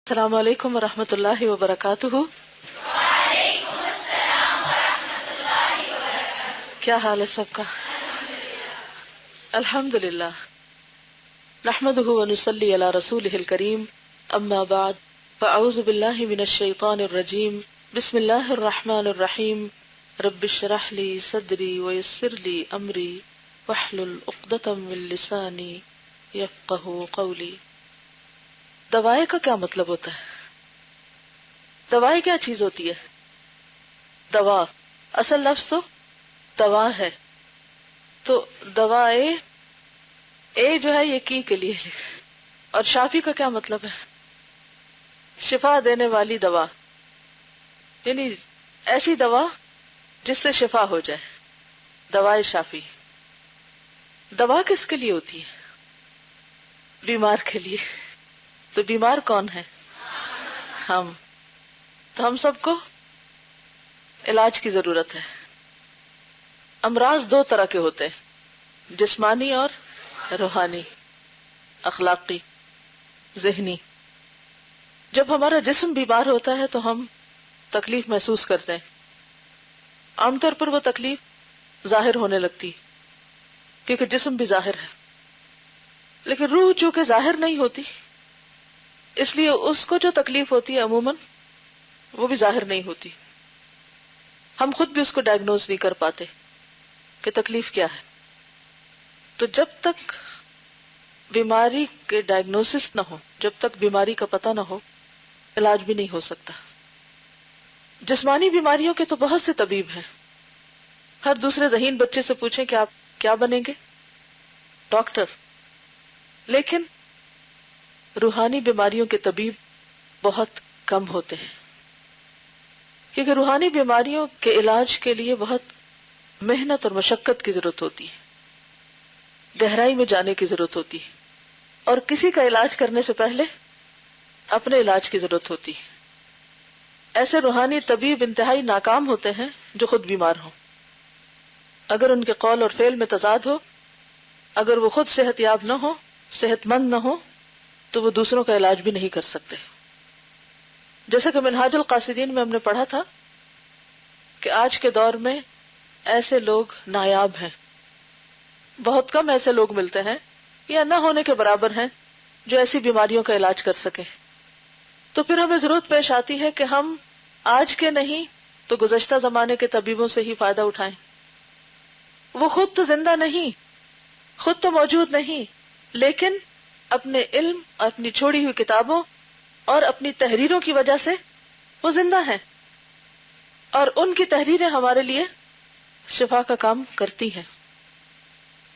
السلام علیکم ورحمۃ اللہ وبرکاتہ۔ کیا حال ہے سب کا؟ الحمد للہ، نحمدہ ونصلی علی رسولہ الکریم، اما بعد فاعوذ باللہ من الشیطان الرجیم، بسم اللہ الرحمن الرحیم، رب اشرح لی صدری ویسر لی امری واحلل عقدۃ من لسانی یفقہوا قولی۔ دوائے کا کیا مطلب ہوتا ہے؟ دوائی کیا چیز ہوتی ہے؟ دوا اصل لفظ تو دوا ہے، تو دوائے اے جو ہے یہ کی کے لیے لکھا ہے۔ اور شافی کا کیا مطلب ہے؟ شفا دینے والی دوا، یعنی ایسی دوا جس سے شفا ہو جائے، دوائے شافی۔ دوا کس کے لیے ہوتی ہے؟ بیمار کے لیے۔ تو بیمار کون ہے؟ ہم۔ تو ہم سب کو علاج کی ضرورت ہے۔ امراض دو طرح کے ہوتے ہیں، جسمانی اور روحانی، اخلاقی، ذہنی۔ جب ہمارا جسم بیمار ہوتا ہے تو ہم تکلیف محسوس کرتے ہیں، عام طور پر وہ تکلیف ظاہر ہونے لگتی کیونکہ جسم بھی ظاہر ہے، لیکن روح چونکہ ظاہر نہیں ہوتی اس لیے اس کو جو تکلیف ہوتی ہے عموماً وہ بھی ظاہر نہیں ہوتی، ہم خود بھی اس کو ڈائگنوز نہیں کر پاتے کہ تکلیف کیا ہے۔ تو جب تک بیماری کے ڈائگنوسس نہ ہو، جب تک بیماری کا پتہ نہ ہو، علاج بھی نہیں ہو سکتا۔ جسمانی بیماریوں کے تو بہت سے طبیب ہیں، ہر دوسرے ذہین بچے سے پوچھیں کہ آپ کیا بنیں گے؟ ڈاکٹر۔ لیکن روحانی بیماریوں کے طبیب بہت کم ہوتے ہیں، کیونکہ روحانی بیماریوں کے علاج کے لیے بہت محنت اور مشقت کی ضرورت ہوتی ہے، گہرائی میں جانے کی ضرورت ہوتی ہے، اور کسی کا علاج کرنے سے پہلے اپنے علاج کی ضرورت ہوتی ہے۔ ایسے روحانی طبیب انتہائی ناکام ہوتے ہیں جو خود بیمار ہوں۔ اگر ان کے قول اور فعل میں تضاد ہو، اگر وہ خود صحت یاب نہ ہو، صحت مند نہ ہو، تو وہ دوسروں کا علاج بھی نہیں کر سکتے۔ جیسا کہ منہاج القاصدین میں ہم نے پڑھا تھا کہ آج کے دور میں ایسے لوگ نایاب ہیں، بہت کم ایسے لوگ ملتے ہیں یا نہ ہونے کے برابر ہیں جو ایسی بیماریوں کا علاج کر سکیں۔ تو پھر ہمیں ضرورت پیش آتی ہے کہ ہم آج کے نہیں تو گزشتہ زمانے کے طبیبوں سے ہی فائدہ اٹھائیں۔ وہ خود تو زندہ نہیں، خود تو موجود نہیں، لیکن اپنے علم، اپنی چھوڑی ہوئی کتابوں اور اپنی تحریروں کی وجہ سے وہ زندہ ہیں، اور ان کی تحریریں ہمارے لیے شفا کا کام کرتی ہیں،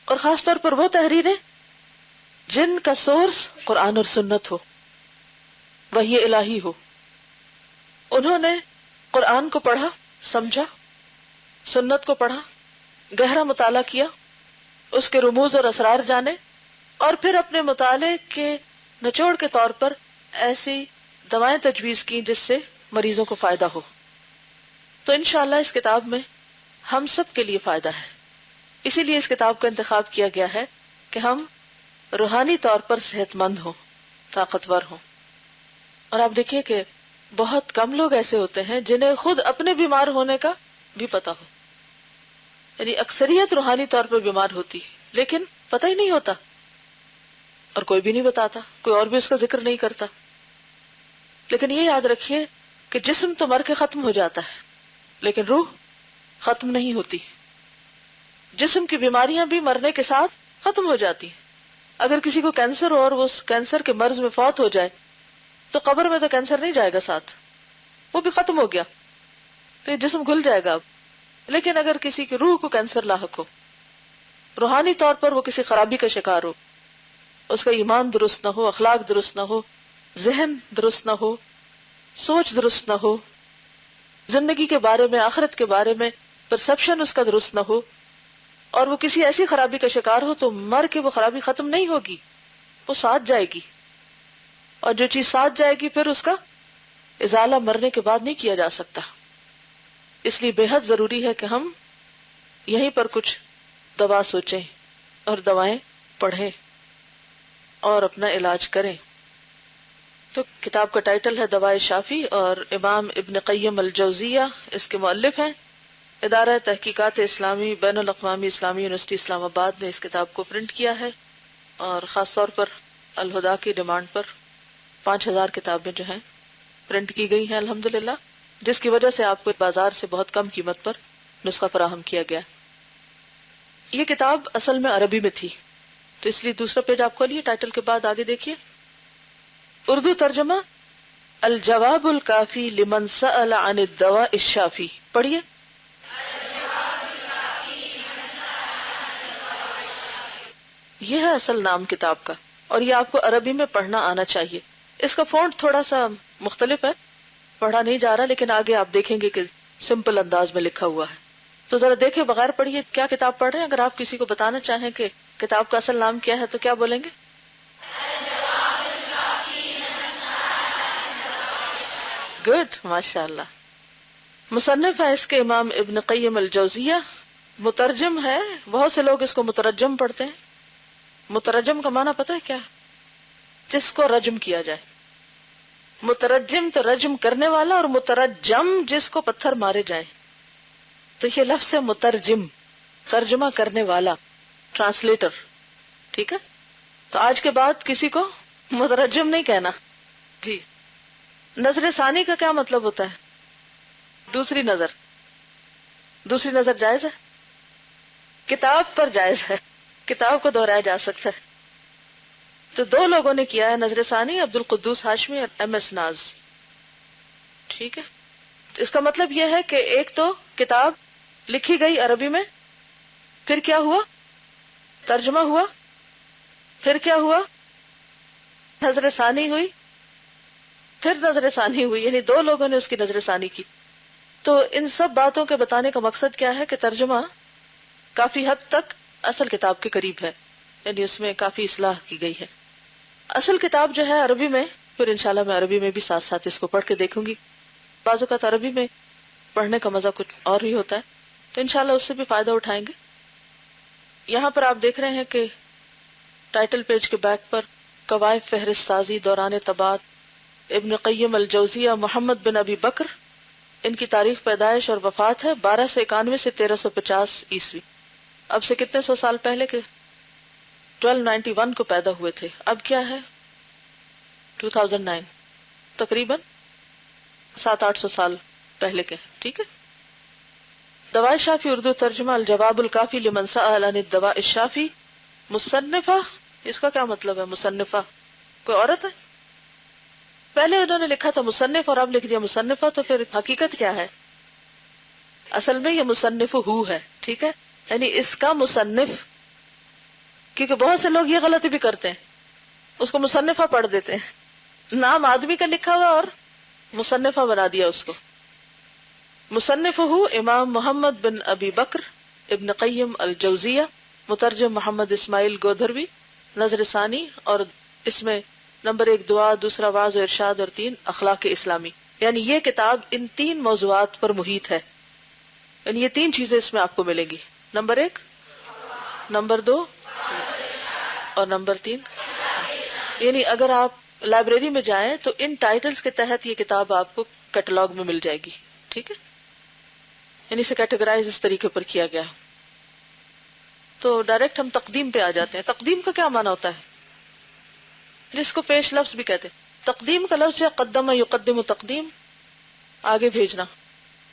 اور خاص طور پر وہ تحریریں جن کا سورس قرآن اور سنت ہو، وحی الہی ہو۔ انہوں نے قرآن کو پڑھا، سمجھا، سنت کو پڑھا، گہرا مطالعہ کیا، اس کے رموز اور اسرار جانے، اور پھر اپنے مطالعے کے نچوڑ کے طور پر ایسی دوائیں تجویز کی جس سے مریضوں کو فائدہ ہو۔ تو انشاءاللہ اس کتاب میں ہم سب کے لیے فائدہ ہے، اسی لیے اس کتاب کا انتخاب کیا گیا ہے کہ ہم روحانی طور پر صحت مند ہوں، طاقتور ہوں۔ اور آپ دیکھیے کہ بہت کم لوگ ایسے ہوتے ہیں جنہیں خود اپنے بیمار ہونے کا بھی پتہ ہو، یعنی اکثریت روحانی طور پر بیمار ہوتی لیکن پتہ ہی نہیں ہوتا، اور کوئی بھی نہیں بتاتا، کوئی اور بھی اس کا ذکر نہیں کرتا۔ لیکن یہ یاد رکھیے کہ جسم تو مر کے ختم ہو جاتا ہے لیکن روح ختم نہیں ہوتی۔ جسم کی بیماریاں بھی مرنے کے ساتھ ختم ہو جاتی ہیں۔ اگر کسی کو کینسر ہو اور وہ اس کینسر کے مرض میں فوت ہو جائے تو قبر میں تو کینسر نہیں جائے گا ساتھ، وہ بھی ختم ہو گیا، تو یہ جسم گھل جائے گا اب۔ لیکن اگر کسی کی روح کو کینسر لاحق ہو، روحانی طور پر وہ کسی خرابی کا شکار ہو، اس کا ایمان درست نہ ہو، اخلاق درست نہ ہو، ذہن درست نہ ہو، سوچ درست نہ ہو، زندگی کے بارے میں، آخرت کے بارے میں پرسپشن اس کا درست نہ ہو، اور وہ کسی ایسی خرابی کا شکار ہو، تو مر کے وہ خرابی ختم نہیں ہوگی، وہ ساتھ جائے گی، اور جو چیز ساتھ جائے گی پھر اس کا ازالہ مرنے کے بعد نہیں کیا جا سکتا۔ اس لیے بے حد ضروری ہے کہ ہم یہیں پر کچھ دوا سوچیں اور دوائیں پڑھیں اور اپنا علاج کریں۔ تو کتاب کا ٹائٹل ہے دوائے شافی، اور امام ابن قیم الجوزیہ اس کے مؤلف ہیں۔ ادارہ تحقیقات اسلامی بین الاقوامی اسلامی یونیورسٹی اسلام آباد نے اس کتاب کو پرنٹ کیا ہے، اور خاص طور پر الہدا کی ڈیمانڈ پر 5000 کتابیں جو ہیں پرنٹ کی گئی ہیں الحمدللہ، جس کی وجہ سے آپ کو بازار سے بہت کم قیمت پر نسخہ فراہم کیا گیا۔ یہ کتاب اصل میں عربی میں تھی، تو اس لیے دوسرا پیج آپ کھولیے، ٹائٹل کے بعد آگے دیکھیے، اردو ترجمہ الجواب الکافی لمن سأل عن الدواء الشافی، پڑھیے۔ یہ ہے اصل نام کتاب کا، اور یہ آپ کو عربی میں پڑھنا آنا چاہیے۔ اس کا فونٹ تھوڑا سا مختلف ہے، پڑھا نہیں جا رہا، لیکن آگے آپ دیکھیں گے کہ سمپل انداز میں لکھا ہوا ہے، تو ذرا دیکھیں بغیر پڑھیے کیا کتاب پڑھ رہے ہیں۔ اگر آپ کسی کو بتانا چاہیں کہ کتاب کا اصل نام کیا ہے تو کیا بولیں گے؟ گڈ، ماشاء اللہ۔ مصنف ہے اس کے امام ابن قیم الجوزیہ، مترجم ہے، بہت سے لوگ اس کو مترجم پڑھتے ہیں۔ مترجم کا معنی پتہ ہے کیا؟ جس کو رجم کیا جائے۔ مترجم تو رجم کرنے والا، اور مترجم جس کو پتھر مارے جائیں، تو یہ لفظ ہے مترجم، ترجمہ کرنے والا، ٹرانسلیٹر، ٹھیک ہے؟ تو آج کے بعد کسی کو مترجم نہیں کہنا۔ جی، نظر ثانی کا کیا مطلب ہوتا ہے؟ دوسری نظر۔ دوسری نظر جائز ہے؟ کتاب پر جائز ہے، کتاب کو دہرایا جا سکتا ہے۔ تو دو لوگوں نے کیا ہے نظر ثانی، عبد القدوس ہاشمی اور ایم ایس ناز، ٹھیک ہے؟ اس کا مطلب یہ ہے کہ ایک تو کتاب لکھی گئی عربی میں، پھر کیا ہوا؟ ترجمہ ہوا، پھر کیا ہوا؟ نظر ثانی ہوئی، پھر نظر ثانی ہوئی، یعنی دو لوگوں نے اس کی نظر ثانی کی۔ تو ان سب باتوں کے بتانے کا مقصد کیا ہے کہ ترجمہ کافی حد تک اصل کتاب کے قریب ہے، یعنی اس میں کافی اصلاح کی گئی ہے۔ اصل کتاب جو ہے عربی میں، پھر انشاءاللہ میں عربی میں بھی ساتھ ساتھ اس کو پڑھ کے دیکھوں گی۔ بعض اوقات عربی میں پڑھنے کا مزہ کچھ اور ہی ہوتا ہے، تو انشاءاللہ اس سے بھی فائدہ اٹھائیں گے۔ یہاں پر آپ دیکھ رہے ہیں کہ ٹائٹل پیج کے بیک پر قوائف فہرست سازی دوران طباعت ابن قیم الجوزیہ محمد بن ابی بکر، ان کی تاریخ پیدائش اور وفات ہے 1291 سے 1350 عیسوی۔ اب سے کتنے سو سال پہلے کے 1291 کو پیدا ہوئے تھے، اب کیا ہے 2009، تقریباً 700-800 سال پہلے کے، ٹھیک ہے۔ دوائے شافی اردو ترجمہ الجواب الکافی لمن سأل عن الدواء الشافی، مصنفہ، اس کا کیا مطلب ہے؟ مصنفہ کوئی عورت ہے؟ پہلے انہوں نے لکھا تھا مصنف اور اب لکھ دیا مصنفہ، تو پھر حقیقت کیا ہے؟ اصل میں یہ مصنف ہو ہے، ٹھیک ہے، یعنی اس کا مصنف، کیونکہ بہت سے لوگ یہ غلطی بھی کرتے ہیں، اس کو مصنفہ پڑھ دیتے ہیں، نام آدمی کا لکھا ہوا اور مصنفہ بنا دیا اس کو۔ مصنف ہو امام محمد بن ابی بکر ابن قیم الجوزیہ، مترجم محمد اسماعیل گودھروی، نظر ثانی، اور اس میں نمبر 1 دعا، دوسرا واعظ و ارشاد، اور 3 اخلاق اسلامی، یعنی یہ کتاب ان 3 موضوعات پر محیط ہے، یعنی یہ 3 چیزیں اس میں آپ کو ملیں گی، نمبر 1، نمبر 2 اور نمبر 3۔ یعنی اگر آپ لائبریری میں جائیں تو ان ٹائٹلز کے تحت یہ کتاب آپ کو کیٹلاگ میں مل جائے گی، ٹھیک ہے، یعنی اسے کیٹیگرائز اس طریقے پر کیا گیا۔ تو ڈائریکٹ ہم تقدیم پہ آ جاتے ہیں۔ تقدیم کا کیا معنی ہوتا ہے؟ جس کو پیش لفظ بھی کہتے ہیں۔ تقدیم کا لفظ ہے قدم یقدم تقدیم، آگے بھیجنا۔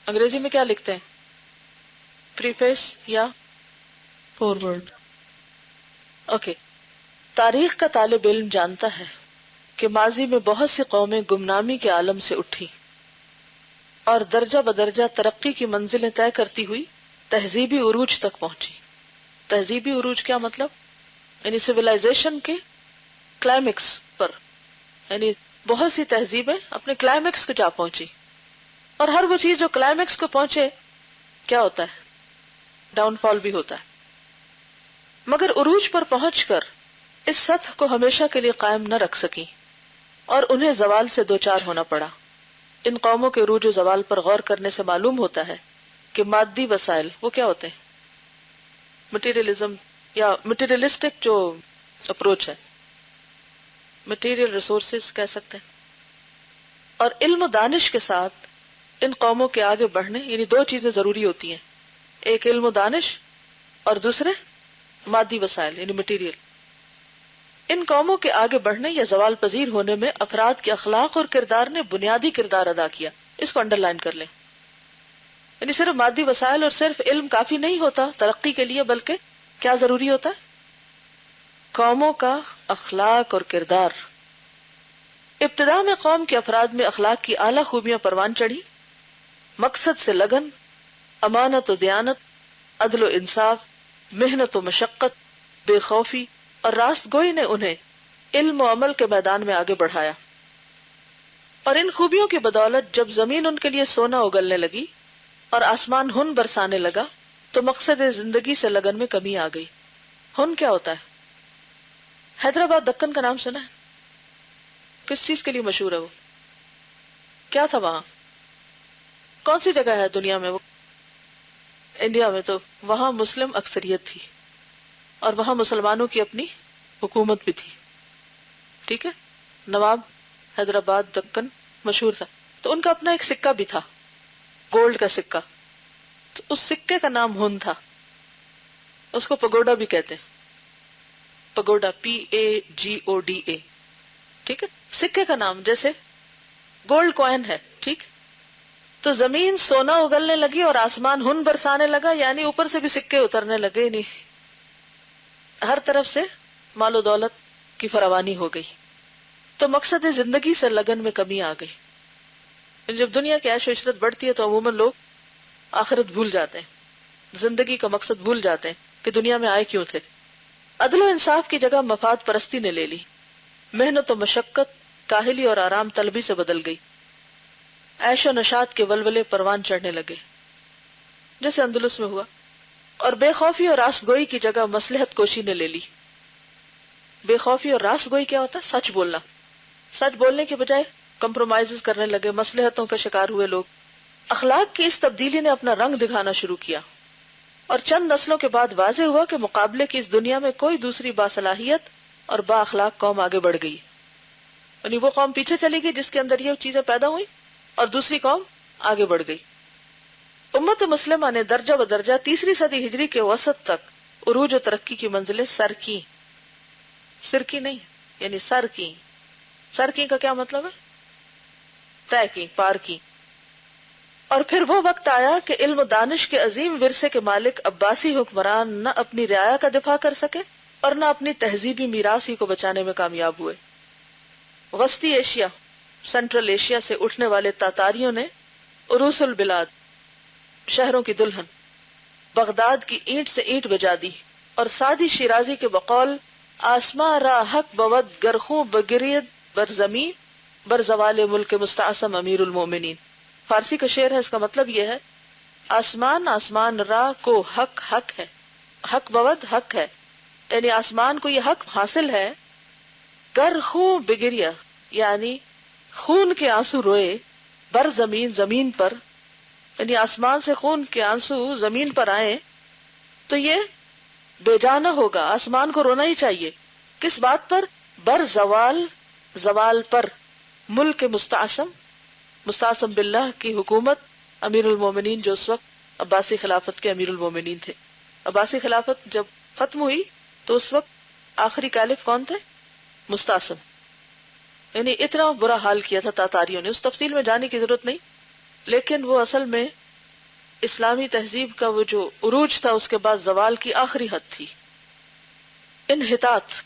انگریزی میں کیا لکھتے ہیں؟ پریفیس یا فورورڈ۔ اوکے، تاریخ کا طالب علم جانتا ہے کہ ماضی میں بہت سی قومیں گمنامی کے عالم سے اٹھی اور درجہ بدرجہ ترقی کی منزلیں طے کرتی ہوئی تہذیبی عروج تک پہنچی۔ تہذیبی عروج کیا مطلب؟ یعنی سویلائزیشن کے کلائمیکس پر، یعنی بہت سی تہذیبیں اپنے کلائمیکس کو جا پہنچی، اور ہر وہ چیز جو کلائمیکس کو پہنچے کیا ہوتا ہے؟ ڈاؤن فال بھی ہوتا ہے۔ مگر عروج پر پہنچ کر اس سطح کو ہمیشہ کے لیے قائم نہ رکھ سکی اور انہیں زوال سے دوچار ہونا پڑا۔ ان قوموں کے عروج و زوال پر غور کرنے سے معلوم ہوتا ہے کہ مادی وسائل وہ کیا ہوتے ہیں؟ مٹیریلزم یا مٹیریلسٹک جو اپروچ ہے، مٹیریل ریسورسز کہہ سکتے ہیں، اور علم و دانش کے ساتھ ان قوموں کے آگے بڑھنے یعنی دو چیزیں ضروری ہوتی ہیں، ایک علم و دانش اور دوسرے مادی وسائل یعنی مٹیریل۔ ان قوموں کے آگے بڑھنے یا زوال پذیر ہونے میں افراد کے اخلاق اور کردار نے بنیادی کردار ادا کیا، اس کو انڈر لائن کر لیں۔ یعنی صرف مادی وسائل اور صرف علم کافی نہیں ہوتا ترقی کے لیے، بلکہ کیا ضروری ہوتا ہے؟ قوموں کا اخلاق اور کردار۔ ابتدا میں قوم کے افراد میں اخلاق کی اعلیٰ خوبیاں پروان چڑھی، مقصد سے لگن، امانت و دیانت، عدل و انصاف، محنت و مشقت، بے خوفی اور راست گوئی نے انہیں علم و عمل کے میدان میں آگے بڑھایا، اور ان خوبیوں کی بدولت جب زمین ان کے لیے سونا اگلنے لگی اور آسمان ہن برسانے لگا تو مقصد زندگی سے لگن میں کمی آ گئی۔ ہن کیا ہوتا ہے؟ حیدرآباد دکن کا نام سنا ہے؟ کس چیز کے لیے مشہور ہے وہ؟ کیا تھا وہاں؟ کون سی جگہ ہے دنیا میں وہ؟ انڈیا میں تو وہاں مسلم اکثریت تھی اور وہاں مسلمانوں کی اپنی حکومت بھی تھی، ٹھیک ہے؟ نواب حیدرآباد دکن مشہور تھا، تو ان کا اپنا ایک سکہ بھی تھا، گولڈ کا سکہ، تو اس سکے کا نام ہن تھا، اس کو پگوڈا بھی کہتے ہیں، پگوڈا PAGODA، ٹھیک ہے؟ سکے کا نام جیسے گولڈ کوائن ہے، ٹھیک؟ تو زمین سونا اگلنے لگی اور آسمان ہن برسانے لگا، یعنی اوپر سے بھی سکے اترنے لگے، نہیں ہر طرف سے مال و دولت کی فراوانی ہو گئی، تو مقصد زندگی سے لگن میں کمی آ گئی۔ جب دنیا کی عیش و عشرت بڑھتی ہے تو عموماً لوگ آخرت بھول جاتے ہیں، زندگی کا مقصد بھول جاتے ہیں کہ دنیا میں آئے کیوں تھے۔ عدل و انصاف کی جگہ مفاد پرستی نے لے لی، محنت و مشقت کاہلی اور آرام طلبی سے بدل گئی، عیش و نشاط کے ولولے پروان چڑھنے لگے جیسے اندلس میں ہوا، اور بے خوفی اور راست گوئی کی جگہ مصلحت کوشی نے لے لی۔ بے خوفی اور راست گوئی کیا ہوتا ہے؟ سچ بولنا، سچ بولنے کے بجائے کمپرومائز کرنے لگے، مصلحتوں کا شکار ہوئے لوگ۔ اخلاق کی اس تبدیلی نے اپنا رنگ دکھانا شروع کیا، اور چند نسلوں کے بعد واضح ہوا کہ مقابلے کی اس دنیا میں کوئی دوسری باصلاحیت اور با اخلاق قوم آگے بڑھ گئی، یعنی وہ قوم پیچھے چلی گئی جس کے اندر یہ چیزیں پیدا ہوئی، اور دوسری قوم آگے بڑھ گئی۔ امت مسلمہ نے درجہ بدرجہ تیسری صدی ہجری کے وسط تک عروج و ترقی کی منزلیں سر کی، سر کی نہیں یعنی سر کی، سر کی کا کیا مطلب ہے؟ طے کی، پار کی۔ اور پھر وہ وقت آیا کہ علم و دانش کے عظیم ورثے کے مالک عباسی حکمران نہ اپنی رعایا کا دفاع کر سکے اور نہ اپنی تہذیبی میراث ہی کو بچانے میں کامیاب ہوئے۔ وسطی ایشیا، سینٹرل ایشیا سے اٹھنے والے تاتاریوں نے عروس البلاد، شہروں کی دلہن، بغداد کی اینٹ سے اینٹ بجا دی، اور سادی شیرازی کے بقول آسماں را حق بود گرخوں بگرید بر زمین بر زوال ملک مستعصم امیر المومنین۔ فارسی کا شعر ہے، اس کا مطلب یہ ہے آسمان آسمان را کو حق حق ہے، حق بود حق ہے، یعنی آسمان کو یہ حق حاصل ہے، گر خوں بگریا یعنی خون کے آنسو روئے، بر زمین زمین پر، یعنی آسمان سے خون کے آنسو زمین پر آئے تو یہ بے جانا ہوگا، آسمان کو رونا ہی چاہیے۔ کس بات پر؟ بر زوال، زوال پر، ملک مستعصم، مستعصم باللہ کی حکومت، امیر المومنین جو اس وقت عباسی خلافت کے امیر المومنین تھے۔ عباسی خلافت جب ختم ہوئی تو اس وقت آخری کیلف کون تھے؟ مستعصم۔ یعنی اتنا برا حال کیا تھا تاتاریوں نے، اس تفصیل میں جانے کی ضرورت نہیں، لیکن وہ اصل میں اسلامی تہذیب کا وہ جو عروج تھا اس کے بعد زوال کی آخری حد تھی۔ انحطاط،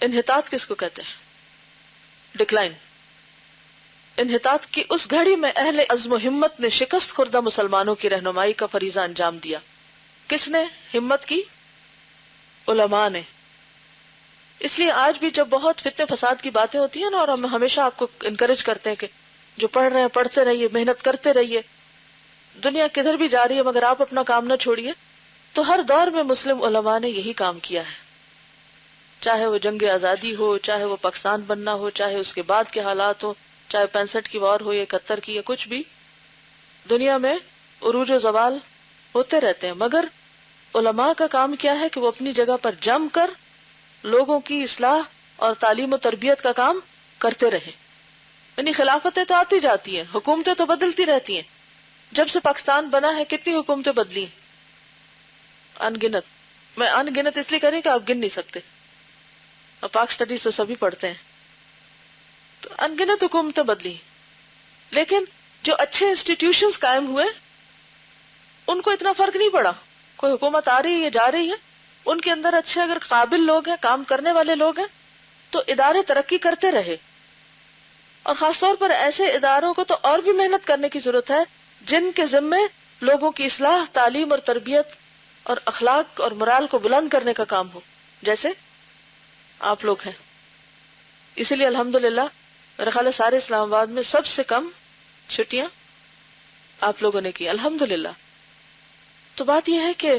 انحطاط کس کو کہتے ہیں؟ ڈکلائن۔ انحطاط کی اس گھڑی میں اہل عزم و ہمت نے شکست خوردہ مسلمانوں کی رہنمائی کا فریضہ انجام دیا۔ کس نے ہمت کی؟ علماء نے۔ اس لیے آج بھی جب بہت فتنے فساد کی باتیں ہوتی ہیں نا، اور ہم ہمیشہ آپ کو انکریج کرتے ہیں کہ جو پڑھ رہے ہیں پڑھتے رہیے، محنت کرتے رہیے، دنیا کدھر بھی جا رہی ہے مگر آپ اپنا کام نہ چھوڑیے، تو ہر دور میں مسلم علماء نے یہی کام کیا ہے، چاہے وہ جنگ آزادی ہو، چاہے وہ پاکستان بننا ہو، چاہے اس کے بعد کے حالات ہو، چاہے 65 کی وار ہو یا 71 کی یا کچھ بھی، دنیا میں عروج و زوال ہوتے رہتے ہیں، مگر علماء کا کام کیا ہے کہ وہ اپنی جگہ پر جم کر لوگوں کی اصلاح اور تعلیم و تربیت کا کام کرتے رہے۔ یعنی خلافتیں تو آتی جاتی ہیں، حکومتیں تو بدلتی رہتی ہیں. جب سے پاکستان بنا ہے کتنی حکومتیں بدلی ہیں؟ ان گنت. میں ان گنت اس لیے کہہ رہی کہ آپ گن نہیں سکتے، اور پاک سٹڈیز تو سبھی پڑھتے ہیں. تو ان گنت حکومتیں بدلی، لیکن جو اچھے انسٹیٹیوشنز قائم ہوئے ان کو اتنا فرق نہیں پڑا. کوئی حکومت آ رہی ہے جا رہی ہے، ان کے اندر اچھے اگر قابل لوگ ہیں، کام کرنے والے لوگ ہیں، تو ادارے ترقی کرتے رہے. اور خاص طور پر ایسے اداروں کو تو اور بھی محنت کرنے کی ضرورت ہے جن کے ذمے لوگوں کی اصلاح، تعلیم اور تربیت اور اخلاق اور مرال کو بلند کرنے کا کام ہو، جیسے آپ لوگ ہیں. اسی لیے الحمدللہ میرا خیال ہے سارے اسلام آباد میں سب سے کم چھٹیاں آپ لوگوں نے کی، الحمدللہ. تو بات یہ ہے کہ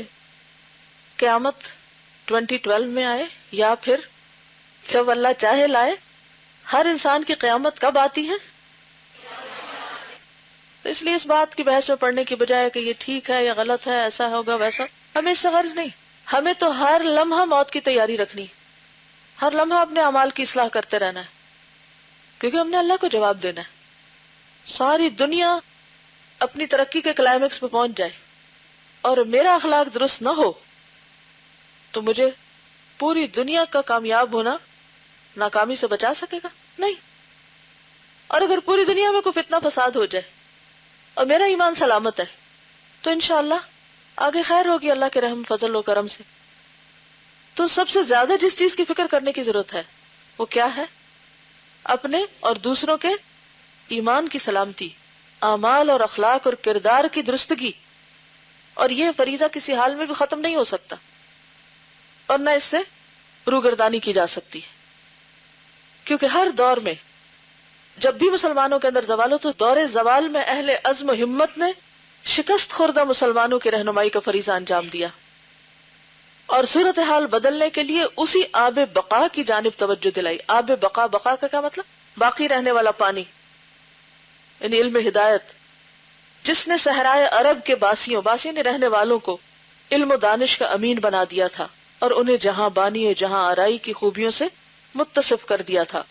قیامت 2012 میں آئے یا پھر جب اللہ چاہے لائے، ہر انسان کی قیامت کب آتی ہے؟ اس لیے اس بات کی بحث میں پڑھنے کی بجائے کہ یہ ٹھیک ہے یا غلط ہے، ایسا ہوگا ویسا، ہمیں اس سے غرض نہیں. ہمیں تو ہر لمحہ موت کی تیاری رکھنی، ہر لمحہ اپنے اعمال کی اصلاح کرتے رہنا ہے، کیونکہ ہم نے اللہ کو جواب دینا ہے. ساری دنیا اپنی ترقی کے کلائمیکس پہ پہنچ جائے اور میرا اخلاق درست نہ ہو تو مجھے پوری دنیا کا کامیاب ہونا ناکامی سے بچا سکے گا؟ نہیں. اور اگر پوری دنیا میں کوئی فتنہ فساد ہو جائے اور میرا ایمان سلامت ہے تو انشاءاللہ آگے خیر ہوگی اللہ کے رحم فضل و کرم سے. تو سب سے زیادہ جس چیز کی فکر کرنے کی ضرورت ہے وہ کیا ہے؟ اپنے اور دوسروں کے ایمان کی سلامتی، اعمال اور اخلاق اور کردار کی درستگی. اور یہ فریضہ کسی حال میں بھی ختم نہیں ہو سکتا اور نہ اس سے روگردانی کی جا سکتی ہے، کیونکہ ہر دور میں جب بھی مسلمانوں کے اندر زوال ہو تو دور زوال میں اہل عزم و ہمت نے شکست خوردہ مسلمانوں کی رہنمائی کا فریضہ انجام دیا اور صورتحال بدلنے کے لیے اسی آب بقا کی جانب توجہ دلائی. آب بقا، بقا کا کیا مطلب؟ باقی رہنے والا پانی، یعنی علم ہدایت، جس نے صحرائے عرب کے باسیوں نے رہنے والوں کو علم و دانش کا امین بنا دیا تھا اور انہیں جہاں بانی و جہاں آرائی کی خوبیوں سے متصف کر دیا تھا.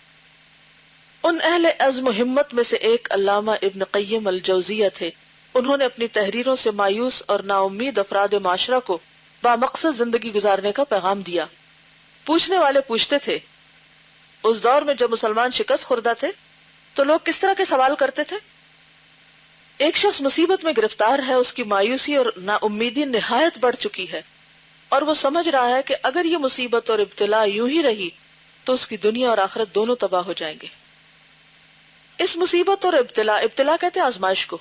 ان اہل عزم و ہمت میں سے ایک علامہ ابن قیم الجوزیہ تھے. انہوں نے اپنی تحریروں سے مایوس اور نا امید افراد معاشرہ کو بامقصد زندگی گزارنے کا پیغام دیا. پوچھنے والے پوچھتے تھے، اس دور میں جب مسلمان شکست خوردہ تھے تو لوگ کس طرح کے سوال کرتے تھے؟ ایک شخص مصیبت میں گرفتار ہے، اس کی مایوسی اور نا امیدی نہایت بڑھ چکی ہے اور وہ سمجھ رہا ہے کہ اگر یہ مصیبت اور ابتلا یوں ہی رہی تو اس کی دنیا اور آخرت دونوں تباہ ہو جائیں گے. اس مصیبت اور ابتلا کہتے ہیں آزمائش کو،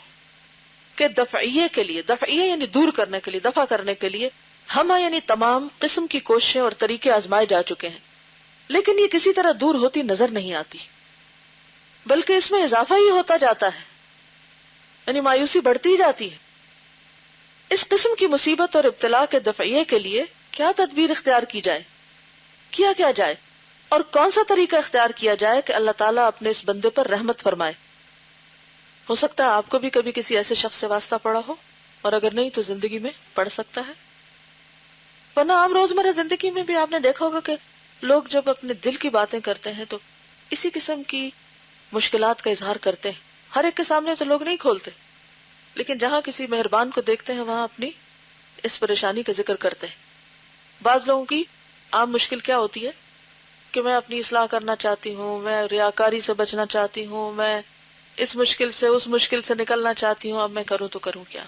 کہ دفعیے کے لیے، دفعیے یعنی دور کرنے کے لیے، دفع کرنے کے لیے ہم یعنی تمام قسم کی کوششیں اور طریقے آزمائے جا چکے ہیں، لیکن یہ کسی طرح دور ہوتی نظر نہیں آتی، بلکہ اس میں اضافہ ہی ہوتا جاتا ہے، یعنی مایوسی بڑھتی ہی جاتی ہے. اس قسم کی مصیبت اور ابتلا کے دفعیے کے لیے کیا تدبیر اختیار کی جائے، کیا جائے، اور کون سا طریقہ اختیار کیا جائے کہ اللہ تعالیٰ اپنے اس بندے پر رحمت فرمائے؟ ہو سکتا ہے آپ کو بھی کبھی کسی ایسے شخص سے واسطہ پڑا ہو، اور اگر نہیں تو زندگی میں پڑ سکتا ہے. ورنہ عام روزمرہ زندگی میں بھی آپ نے دیکھا ہوگا کہ لوگ جب اپنے دل کی باتیں کرتے ہیں تو اسی قسم کی مشکلات کا اظہار کرتے ہیں. ہر ایک کے سامنے تو لوگ نہیں کھولتے، لیکن جہاں کسی مہربان کو دیکھتے ہیں وہاں اپنی اس پریشانی کا ذکر کرتے ہیں. بعض لوگوں کی عام مشکل کیا ہوتی ہے کہ میں اپنی اصلاح کرنا چاہتی ہوں، میں ریاکاری سے بچنا چاہتی ہوں، میں اس مشکل سے اس مشکل سے نکلنا چاہتی ہوں، اب میں کروں تو کروں کیا؟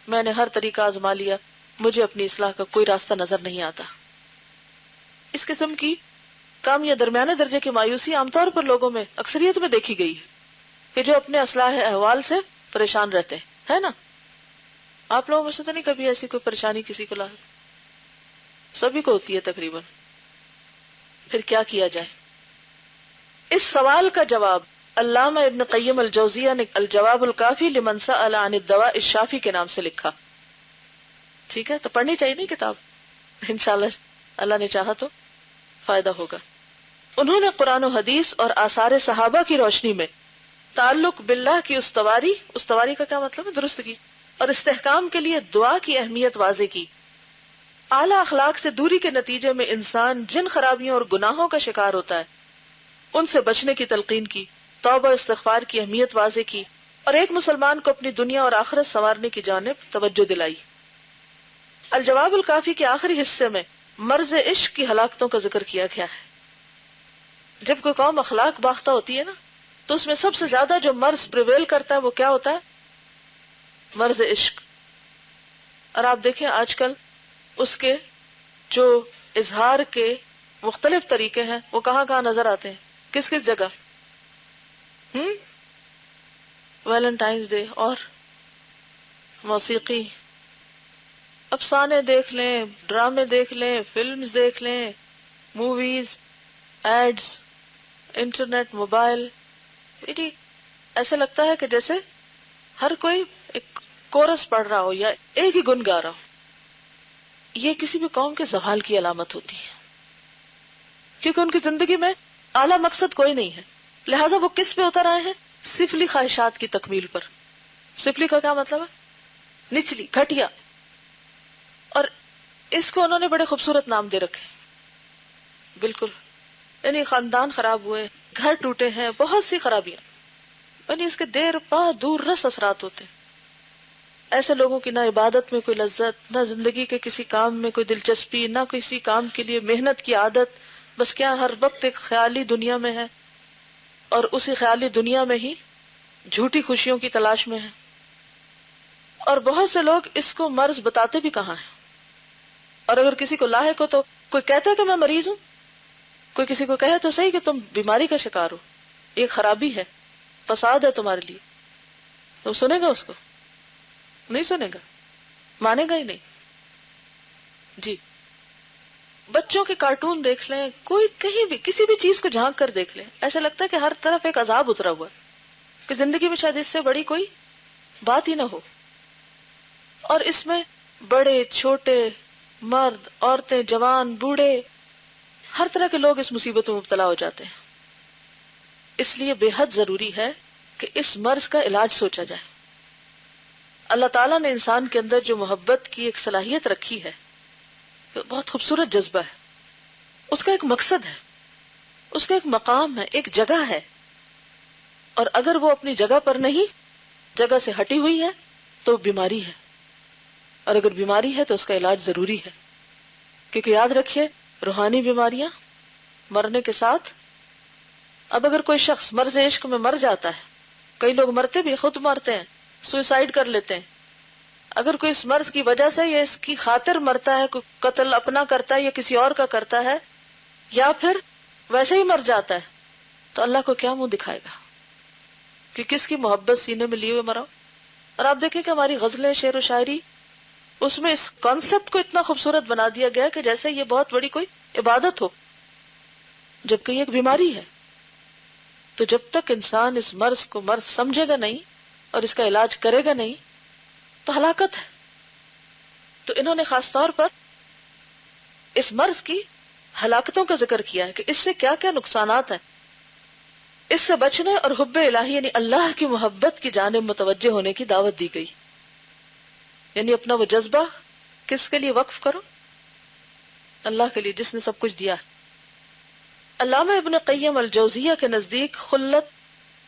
میں نے ہر طریقہ آزما لیا، مجھے اپنی اصلاح کا کوئی راستہ نظر نہیں آتا. اس قسم کی کم یا درمیانے درجے کی مایوسی عام طور پر لوگوں میں اکثریت میں دیکھی گئی ہے کہ جو اپنے اصلاح احوال سے پریشان رہتے ہیں، ہے نا؟ آپ لوگوں میں سے تو نہیں کبھی ایسی کوئی پریشانی کسی کو لاحق؟ سبھی کو ہوتی ہے تقریباً. پھر کیا کیا جائے؟ اس سوال کا جواب علامہ ابن قیم الجوزیہ نے الجواب الکافی لمن سأل عن الدواء الشافی کے نام سے لکھا. ٹھیک ہے، تو پڑھنی چاہیے نہیں کتاب، انشاءاللہ اللہ نے چاہا تو فائدہ ہوگا. انہوں نے قرآن و حدیث اور آثار صحابہ کی روشنی میں تعلق باللہ کی استواری کا کیا مطلب ہے؟ درستگی اور استحکام کے لیے دعا کی اہمیت واضح کی. اعلیٰ اخلاق سے دوری کے نتیجے میں انسان جن خرابیوں اور گناہوں کا شکار ہوتا ہے ان سے بچنے کی تلقین کی، توبہ استغفار کی اہمیت واضح کی، اور ایک مسلمان کو اپنی دنیا اور آخرت سنوارنے کی جانب توجہ دلائی۔ الجواب الکافی کے آخری حصے میں مرض عشق کی ہلاکتوں کا ذکر کیا گیا ہے۔ جب کوئی قوم اخلاق باختہ ہوتی ہے نا، تو اس میں سب سے زیادہ جو مرض پریویل کرتا ہے وہ کیا ہوتا ہے؟ مرض عشق۔ اور آپ دیکھیں آج کل اس کے جو اظہار کے مختلف طریقے ہیں وہ کہاں کہاں نظر آتے ہیں، کس کس جگہ؟ ویلنٹائنز ڈے اور موسیقی، افسانے دیکھ لیں، ڈرامے دیکھ لیں، فلمز دیکھ لیں، موویز، ایڈز، انٹرنیٹ، موبائل، ایسا لگتا ہے کہ جیسے ہر کوئی ایک کورس پڑھ رہا ہو یا ایک ہی گن گا رہا ہو۔ یہ کسی بھی قوم کے زوال کی علامت ہوتی ہے، کیونکہ ان کی زندگی میں اعلیٰ مقصد کوئی نہیں ہے، لہٰذا وہ کس پہ اتر آئے ہیں؟ سفلی خواہشات کی تکمیل پر۔ سفلی کا کیا مطلب ہے؟ نچلی، گھٹیا، اور اس کو انہوں نے بڑے خوبصورت نام دے رکھے، بالکل، یعنی خاندان خراب ہوئے، گھر ٹوٹے ہیں، بہت سی خرابیاں، یعنی اس کے دیر پا دور رس اثرات ہوتے ہیں۔ ایسے لوگوں کی نہ عبادت میں کوئی لذت، نہ زندگی کے کسی کام میں کوئی دلچسپی، نہ کسی کام کے لیے محنت کی عادت، بس کیا ہر وقت ایک خیالی دنیا میں ہے، اور اسی خیالی دنیا میں ہی جھوٹی خوشیوں کی تلاش میں ہے۔ اور بہت سے لوگ اس کو مرض بتاتے بھی کہاں ہیں، اور اگر کسی کو لاحق ہو تو کوئی کہتا ہے کہ میں مریض ہوں، کوئی کسی کو کہے تو صحیح کہ تم بیماری کا شکار ہو، یہ خرابی ہے، فساد ہے تمہارے لیے، تو سنے گا؟ اس کو نہیں سنے گا، مانے گا ہی نہیں۔ جی، بچوں کے کارٹون دیکھ لیں، کوئی کہیں بھی کسی بھی چیز کو جھانک کر دیکھ لیں، ایسا لگتا ہے کہ ہر طرف ایک عذاب اترا ہوا ہے، کہ زندگی میں شاید اس سے بڑی کوئی بات ہی نہ ہو۔ اور اس میں بڑے چھوٹے، مرد، عورتیں، جوان، بوڑھے، ہر طرح کے لوگ اس مصیبت میں مبتلا ہو جاتے ہیں۔ اس لیے بے حد ضروری ہے کہ اس مرض کا علاج سوچا جائے۔ اللہ تعالیٰ نے انسان کے اندر جو محبت کی ایک صلاحیت رکھی ہے، بہت خوبصورت جذبہ ہے، اس کا ایک مقصد ہے، اس کا ایک مقام ہے، ایک جگہ ہے، اور اگر وہ اپنی جگہ پر نہیں، جگہ سے ہٹی ہوئی ہے تو بیماری ہے، اور اگر بیماری ہے تو اس کا علاج ضروری ہے، کیونکہ یاد رکھیے روحانی بیماریاں مرنے کے ساتھ، اب اگر کوئی شخص مرض عشق میں مر جاتا ہے، کئی لوگ مرتے بھی، خود مرتے ہیں، سوئسائڈ کر لیتے ہیں، اگر کوئی اس مرض کی وجہ سے یا اس کی خاطر مرتا ہے، کوئی قتل اپنا کرتا ہے یا کسی اور کا کرتا ہے، یا پھر ویسے ہی مر جاتا ہے، تو اللہ کو کیا منہ دکھائے گا کہ کس کی محبت سینے میں لیے ہوئے مرا۔ اور آپ دیکھیں کہ ہماری غزلیں، شعر و شاعری، اس میں اس کانسیپٹ کو اتنا خوبصورت بنا دیا گیا کہ جیسے یہ بہت بڑی کوئی عبادت ہو، جبکہ یہ ایک بیماری ہے۔ تو جب تک انسان اس مرض کو مرض سمجھے گا نہیں اور اس کا علاج کرے گا نہیں تو ہلاکت ہے۔ تو انہوں نے خاص طور پر اس مرض کی ہلاکتوں کا ذکر کیا ہے کہ اس سے کیا کیا نقصانات ہیں، اس سے بچنے اور حب الہی یعنی اللہ کی محبت کی جانب متوجہ ہونے کی دعوت دی گئی، یعنی اپنا وہ جذبہ کس کے لیے وقف کرو؟ اللہ کے لیے، جس نے سب کچھ دیا ہے۔ علامہ ابن قیم الجوزیہ کے نزدیک خلت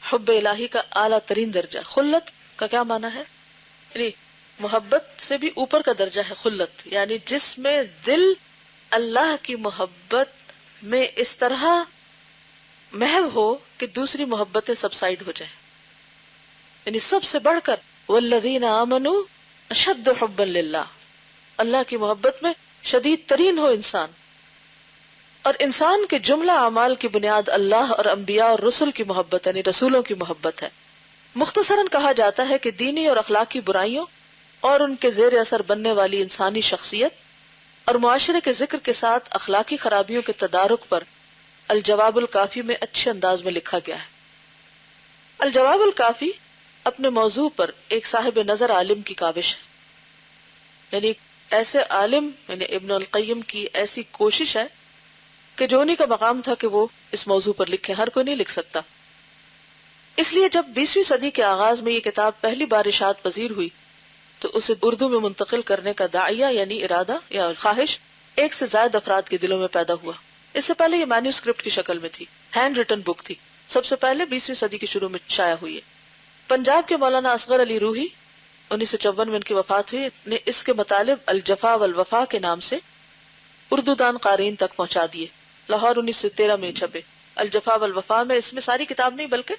حب الہی کا اعلیٰ ترین درجہ۔ خلت کا کیا معنی ہے؟ یعنی محبت سے بھی اوپر کا درجہ ہے خلت، یعنی جس میں دل اللہ کی محبت میں اس طرح محو ہو کہ دوسری محبتیں سبسائڈ ہو جائیں، یعنی سب سے بڑھ کر والذین آمنوا اشد حبا للہ، اللہ کی محبت میں شدید ترین ہو انسان۔ اور انسان کے جملہ اعمال کی بنیاد اللہ اور انبیاء اور رسل کی محبت یعنی رسولوں کی محبت ہے۔ مختصراً کہا جاتا ہے کہ دینی اور اخلاقی برائیوں اور ان کے زیر اثر بننے والی انسانی شخصیت اور معاشرے کے ذکر کے ساتھ اخلاقی خرابیوں کے تدارک پر الجواب الکافی میں اچھے انداز میں لکھا گیا ہے۔ الجواب الکافی اپنے موضوع پر ایک صاحب نظر عالم کی کاوش ہے، یعنی ایسے عالم یعنی ابن القیم کی ایسی کوشش ہے کہ جو انہی کا مقام تھا کہ وہ اس موضوع پر لکھے، ہر کوئی نہیں لکھ سکتا۔ اس لیے جب 20ویں صدی کے آغاز میں یہ کتاب پہلی بار اشاعت پذیر ہوئی تو اسے اردو میں منتقل کرنے کا داعیہ یعنی ارادہ یا خواہش ایک سے زائد افراد کے دلوں میں پیدا ہوا۔ اس سے پہلے یہ مینوسکرپٹ کی شکل میں تھی، ہینڈ ریٹن بک تھی، سب سے پہلے 20ویں صدی کے شروع میں شائع ہوئی ہے۔ پنجاب کے مولانا اصغر علی روحی 1954 میں ان کی وفات ہوئی، نے اس کے مطالب الجفا والوفا کے نام سے اردو دان قارئین تک پہنچا دیے۔ لاہور 1913 میں چھپے۔ الجفا والوفا میں اس میں ساری کتاب نہیں بلکہ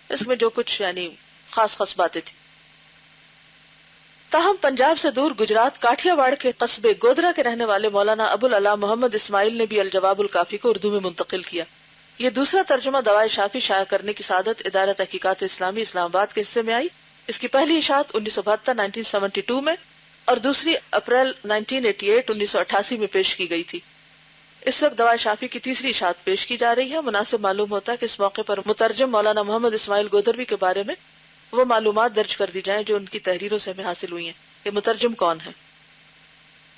اس میں جو کچھ یعنی خاص خاص باتیں تھی۔ تاہم پنجاب سے دور گجرات کاٹھیا واڑ کے قصبے گودرا کے رہنے والے مولانا ابو العلا محمد اسماعیل نے بھی الجواب الکافی کو اردو میں منتقل کیا۔ یہ دوسرا ترجمہ دوائے شافی شائع کرنے کی سعادت ادارہ تحقیقات اسلامی اسلام آباد کے حصے میں آئی۔ اس کی پہلی اشاعت 1972 میں اور دوسری اپریل 1988 میں پیش کی گئی تھی۔ اس وقت دوائے شافی کی تیسری اشاعت پیش کی جا رہی ہے۔ مناسب معلوم ہوتا ہے کہ اس موقع پر مترجم مولانا محمد اسماعیل گودروی کے بارے میں وہ معلومات درج کر دی جائیں جو ان کی تحریروں سے ہمیں حاصل ہوئی ہیں۔ یہ مترجم کون ہے؟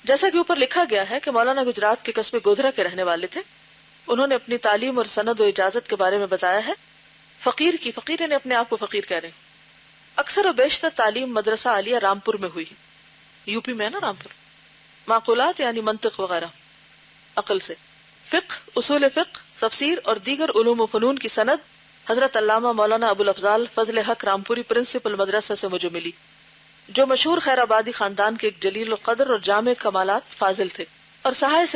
جیسا کہ اوپر لکھا گیا ہے کہ مولانا گجرات کے قصبے گودرا کے رہنے والے تھے۔ انہوں نے اپنی تعلیم اور سند و اجازت کے بارے میں بتایا ہے۔ فقیر نے اپنے آپ کو فقیر کہہ رہے ہیں۔ اکثر و بیشتر تعلیم مدرسہ عالیہ رامپور میں ہوئی، یوپی میں ہے نا رامپور۔ معقولات یعنی منطق وغیرہ، عقل سے، فقہ، اصول فقہ، تفسیر اور دیگر علوم و فنون کی سند حضرت علامہ مولانا ابو الافضال فضل حق رامپوری پرنسپل مدرسہ سے مجھے ملی، جو مشہور خیر آبادی خاندان کے ایک جلیل القدر اور جامع کمالات فاضل تھے۔ اور صحائے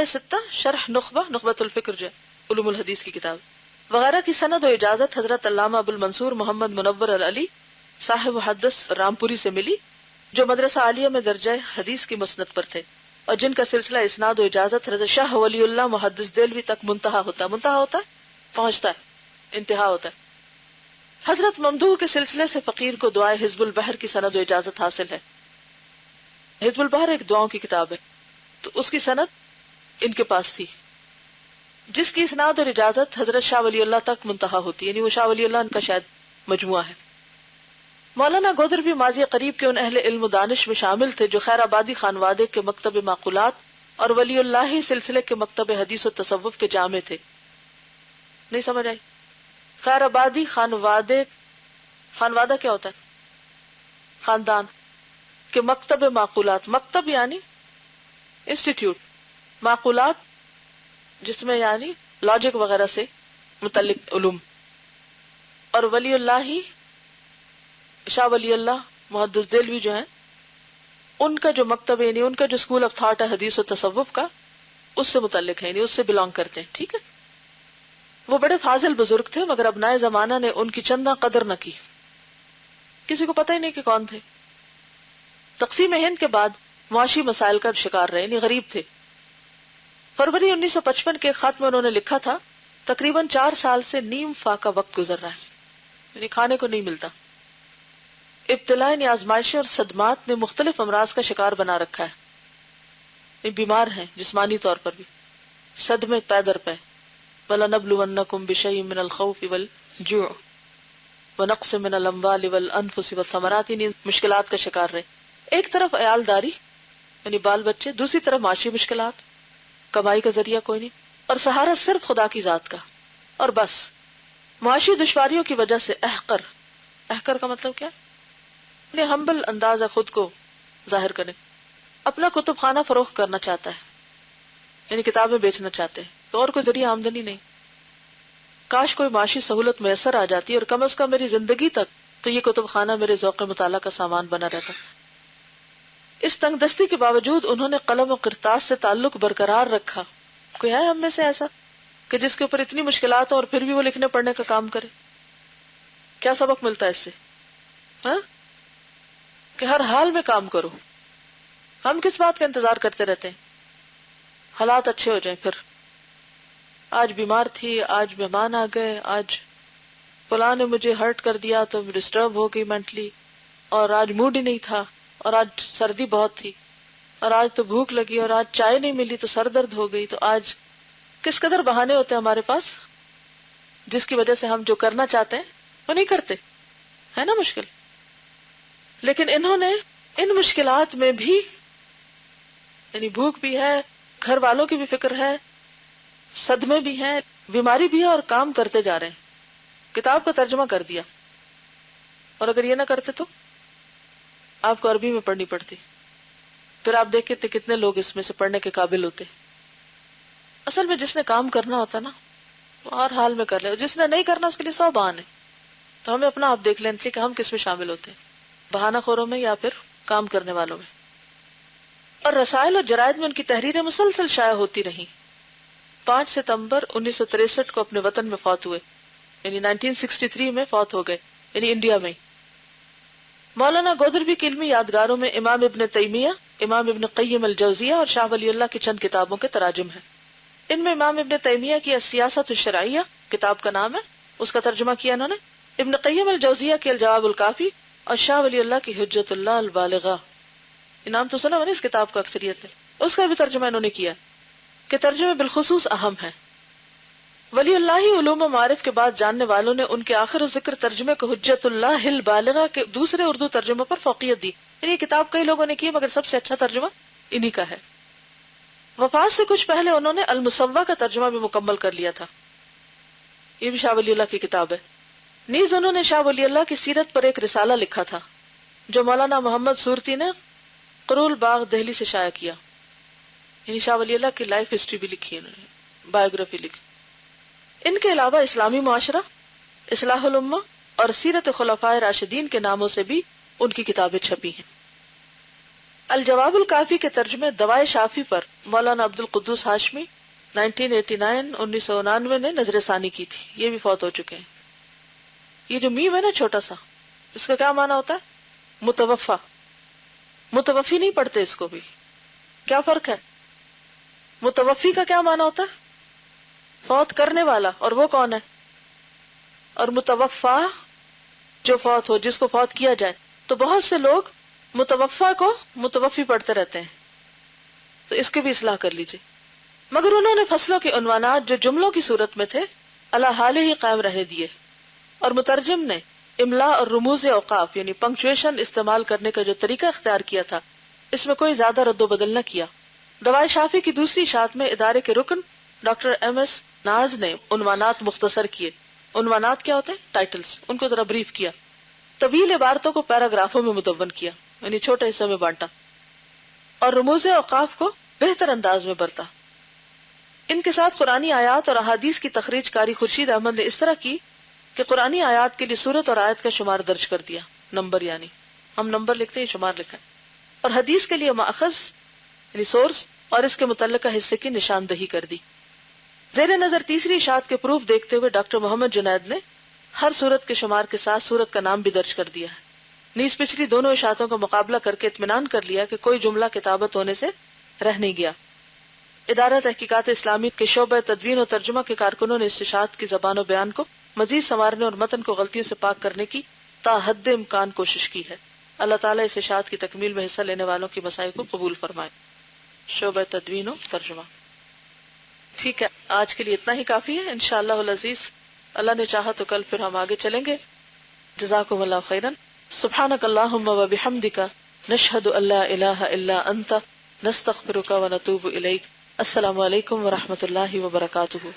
ستہ شرح نخبۃ الفکر جو علوم الحدیث کی کتاب وغیرہ کی سند و اجازت حضرت علامہ ابو المنصور محمد منور العلی صاحب محدث رامپوری سے ملی، جو مدرسہ عالیہ میں درجہ حدیث کی مسند پر تھے اور جن کا سلسلہ اسناد و اجازت حضرت شاہ ولی اللہ محدث دہلوی تک منتہا ہوتا ہے پہنچتا ہے، انتہا ہوتا ہے۔ حضرت ممدوح کے سلسلے سے فقیر کو دعائے حزب البحر کی سند و اجازت حاصل ہے۔ حزب البحر ایک دعاؤں کی کتاب ہے، تو اس کی سند ان کے پاس تھی، جس کی اسناد اور اجازت حضرت شاہ ولی اللہ تک منتہا ہوتی ہے، یعنی وہ شاہ ولی اللہ ان کا شاید مجموعہ ہے۔ مولانا گودروی ماضی قریب کے ان اہل علم و دانش میں شامل تھے جو خیر آبادی خانوادے کے مکتب معقولات اور ولی اللہ سلسلے کے مکتب حدیث و تصوف کے جامع تھے۔ نہیں سمجھ آئی؟ خیر آبادی خانوادہ کیا ہوتا ہے؟ خاندان کے مکتب معقولات، مکتب یعنی انسٹیٹیوٹ، معقولات جس میں یعنی لاجک وغیرہ سے متعلق علوم، اور ولی اللہ شاہ ولی اللہ محدث دہلوی جو ہیں ان کا جو مکتب یعنی ان کا جو اسکول آف تھاٹ ہے حدیث و تصوف کا، اس سے متعلق ہے، یعنی اس سے بلانگ کرتے ہیں۔ ٹھیک ہے، وہ بڑے فاضل بزرگ تھے مگر ابنائے زمانہ نے ان کی چندہ قدر نہ کی، کسی کو پتہ ہی نہیں کہ کون تھے۔ تقسیم ہند کے بعد معاشی مسائل کا شکار رہے، یعنی غریب تھے۔ فروری 1955 کے خط میں انہوں نے لکھا تھا تقریباً 4 سال سے نیم فاقہ وقت گزر رہا ہے، یعنی کھانے کو نہیں ملتا۔ ابتلاء یعنی آزمائشیں اور صدمات نے مختلف امراض کا شکار بنا رکھا ہے، بیمار ہیں جسمانی طور پر بھی، صدمے پے در پے۔ وَلَنَبْلُوَنَّكُمْ بِشَيْءٍ مِّنَ الْخَوْفِ وَالْجُوعِ وَنَقْصٍ مِّنَ الْأَمْوَالِ وَالْأَنفُسِ وَالثَّمَرَاتِ، یعنی مشکلات کا شکار رہے۔ ایک طرف عیالداری یعنی بال بچے، دوسری طرف معاشی مشکلات، کمائی کا ذریعہ کوئی نہیں، اور سہارا صرف خدا کی ذات کا، اور بس معاشی دشواریوں کی وجہ سے احقر کا مطلب کیا؟ یعنی ہمبل انداز ہے، خود کو ظاہر کریں، اپنا کتب خانہ فروخت کرنا چاہتا ہے، یعنی کتابیں بیچنا چاہتے ہیں، تو اور کوئی ذریعہ آمدنی نہیں۔ کاش کوئی معاشی سہولت میسر آ جاتی اور کم از کم میری زندگی تک تو یہ کتب خانہ میرے ذوق مطالعہ کا سامان بنا رہتا۔ اس تنگ دستی کے باوجود انہوں نے قلم و کرتاس سے تعلق برقرار رکھا۔ کوئی ہے ہم میں سے ایسا کہ جس کے اوپر اتنی مشکلات ہو اور پھر بھی وہ لکھنے پڑھنے کا کام کرے؟ کیا سبق ملتا ہے اس سے؟ ہاں، کہ ہر حال میں کام کرو۔ ہم کس بات کا انتظار کرتے رہتے ہیں؟ حالات اچھے ہو جائیں، پھر آج بیمار تھی، آج مہمان آ گئے، آج فلاں نے مجھے ہرٹ کر دیا تو ڈسٹرب ہو گئی مینٹلی، اور آج موڈ ہی نہیں تھا، اور آج سردی بہت تھی، اور آج تو بھوک لگی، اور آج چائے نہیں ملی تو سر درد ہو گئی۔ تو آج کس قدر بہانے ہوتے ہیں ہمارے پاس، جس کی وجہ سے ہم جو کرنا چاہتے ہیں وہ نہیں کرتے، ہے نا مشکل۔ لیکن انہوں نے ان مشکلات میں بھی، یعنی بھوک بھی ہے، گھر والوں کی بھی فکر ہے، صدمے بھی ہیں، بیماری بھی ہے، اور کام کرتے جا رہے ہیں۔ کتاب کا ترجمہ کر دیا، اور اگر یہ نہ کرتے تو آپ کو عربی میں پڑھنی پڑتی، پھر آپ دیکھتے تھے کتنے لوگ اس میں سے پڑھنے کے قابل ہوتے۔ اصل میں جس نے کام کرنا ہوتا نا وہ ہر حال میں کر لے. جس نے نہیں کرنا اس کے لیے 100 بہانے. تو ہمیں اپنا آپ دیکھ لینا چاہیے کہ ہم کس میں شامل ہوتے ہیں, بہانہ خوروں میں یا پھر کام کرنے والوں میں. اور رسائل اور جرائد میں ان کی تحریریں مسلسل شائع ہوتی رہیں. 5 ستمبر 1963 کو اپنے وطن میں فوت ہوئے, یعنی 1963 میں فوت ہو گئے, یعنی انڈیا میں. مولانا گودربی کی علمی یادگاروں میں امام ابن تیمیہ, امام ابن قیم الجوزیہ اور شاہ ولی اللہ کی چند کتابوں کے تراجم ہیں. ان میں امام ابن تیمیہ کی السیاست الشرعیہ کتاب کا نام ہے, اس کا ترجمہ کیا انہوں نے. ابن قیم الجوزیہ کی الجواب الکافی اور شاہ ولی اللہ کی حجت اللہ البالغہ. نام تو سنا میں نے اس کتاب کا اکثریت ہے, اس کا بھی ترجمہ انہوں نے کیا کہ ترجمے بالخصوص اہم ہیں. ولی اللہ علوم و معارف کے بعد جاننے والوں نے ان کے آخر و ذکر ترجمے کو حجت اللہ البالغہ کے دوسرے اردو ترجموں پر فوقیت دی. یعنی یہ کتاب کئی لوگوں نے کی مگر سب سے اچھا ترجمہ انہی کا ہے. وفات سے کچھ پہلے انہوں نے المصوہ کا ترجمہ بھی مکمل کر لیا تھا, یہ بھی شاہ ولی اللہ کی کتاب ہے. نیز انہوں نے شاہ ولی اللہ کی سیرت پر ایک رسالہ لکھا تھا جو مولانا محمد صورتی نے قرول باغ دہلی سے شائع کیا. یعنی شاہ ولی اللہ کی لائف ہسٹری بھی لکھی, انہوں نے بایوگرافی لکھی. ان کے علاوہ اسلامی معاشرہ, اصلاح الامہ اور سیرت خلفائے راشدین کے ناموں سے بھی ان کی کتابیں چھپی ہیں. الجواب الکافی کے ترجمے دوائے شافی پر مولانا عبد القدوس ہاشمی 1989 نے نظر ثانی کی تھی, یہ بھی فوت ہو چکے ہیں. یہ جو میم ہے نا چھوٹا سا, اس کا کیا معنی ہوتا ہے؟ متوفا. متوفی نہیں پڑھتے اس کو بھی, کیا فرق ہے؟ متوفی کا کیا معنی ہوتا ہے؟ فوت کرنے والا, اور وہ کون ہے؟ اور متوفا جو فوت ہو, جس کو فوت کیا جائے. تو بہت سے لوگ متوفا کو متوفی پڑھتے رہتے ہیں, تو اس کی بھی اصلاح کر لیجئے. مگر انہوں نے فصلوں کے عنوانات جو جملوں کی صورت میں تھے اللہ حال ہی قائم رہنے دیے, اور مترجم نے املا اور رموز اوقاف یعنی پنکچویشن استعمال کرنے کا جو طریقہ اختیار کیا تھا اس میں کوئی زیادہ رد و بدل نہ کیا. دوائے شافی کی دوسری اشاعت میں ادارے کے رکن ڈاکٹر ایم ایس ناز نے عنوانات مختصر کیے. عنوانات کیا ہوتے ہیں؟ ٹائٹلز. ان کو ذرا بریف کیا. طویل عبارتوں کو پیراگرافوں میں مدون کیا, یعنی چھوٹے حصوں میں بانٹا, اور رموز اوقاف کو بہتر انداز میں برتا. ان کے ساتھ قرآنی آیات اور احادیث کی تخریج کاری خورشید احمد نے اس طرح کی کہ قرآنی آیات کے لیے سورت اور آیت کا شمار درج کر دیا, نمبر, یعنی ہم نمبر لکھتے ہیں, شمار لکھا ہے. اور حدیث کے لیے ماخذ یعنی سورس اور اس کے متعلقہ حصے کی نشاندہی کر دی. زیر نظر تیسری اشاعت کے پروف دیکھتے ہوئے ڈاکٹر محمد جنید نے ہر سورت کے شمار کے ساتھ سورت کا نام بھی درج کر دیا ہے. نیز پچھلی دونوں اشاعتوں کا مقابلہ کر کے اطمینان کر لیا کہ کوئی جملہ کتابت ہونے سے رہ نہیں گیا. ادارہ تحقیقات اسلامی کے شعبہ تدوین و ترجمہ کے کارکنوں نے اس اشاعت کی زبان و بیان کو مزید سنوارنے اور متن کو غلطیوں سے پاک کرنے کی تا حد امکان کوشش کی ہے. اللہ تعالیٰ اس اشاعت کی تکمیل میں حصہ لینے والوں کی مساعی کو قبول فرمائے. شعبہ تدوین و ترجمہ. ٹھیک ہے, آج کے لیے اتنا ہی کافی ہے. انشاءاللہ العزیز اللہ نے چاہا تو کل پھر ہم آگے چلیں گے. جزاکم اللہ خیرن. سبحانک اللہم و بحمدک نشہد ان لا الہ الا انت نستغفرک و نتوب الیک. السلام علیکم و رحمۃ اللہ وبرکاتہ.